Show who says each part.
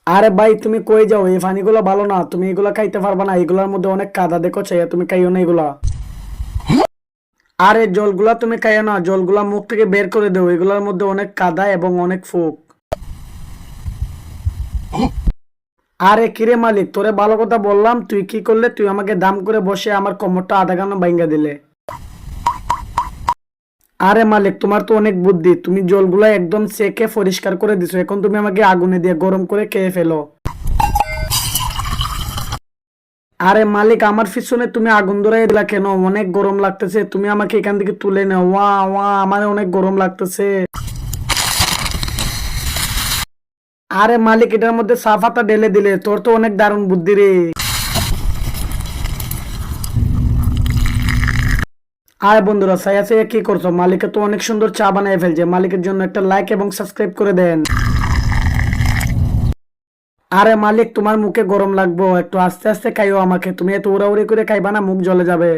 Speaker 1: আরে ভাই তুমি কই যাও? এই পানিগুলো ভালো না, তুমি এগুলা খাইতে পারবা না, এগুলার মধ্যে অনেক কাদা, দেখো চাইয়া তুমি খাইও না এগুলা। আরে জলগুলা তুমি খাইও না, জলগুলা মুখ থেকে বের করে দেও, এগুলার মধ্যে অনেক কাদা এবং অনেক ফুক। আরে কিরে মালিক, তোরে ভালো কথা বললাম, তুই কি করলে? তুই আমাকে দাম করে বসে আমার কোমরটা আধা ঘন্টা ভাঙ্গা দিলে। আরে মালিক, তোমার তো অনেক বুদ্ধি, তুমি জলগুলা একদম সেকে পরিষ্কার করে দিছো, এখন তুমি আমাকে আগুনে দিয়ে গরম করে খেয়ে ফেলো। আরে মালিক, আমার পিছনে তুমি আগুন ধরাই দিলা কেন? অনেক গরম লাগতেছে, তুমি আমাকে এখান থেকে তুলে নাও। ওয়া ওয়া, আমার অনেক গরম লাগতেছে। আরে মালিক, এটার মধ্যে চা পাতা ঢেলে দিলে, তোর তো অনেক দারুণ বুদ্ধি রে। আরে বন্ধুরা, সাইয়া সাইয়া কি করছো? মালিকে তো অনেক সুন্দর চা বানিয়ে ফেলছে, মালিকের জন্য একটা লাইক এবং সাবস্ক্রাইব করে দেন। আরে মালিক, তোমার মুখে গরম লাগবো, একটু আস্তে আস্তে খাইও আমাকে, তুমি এত উড়াউড়ি করে খাইবা না, মুখ জ্বলে যাবে।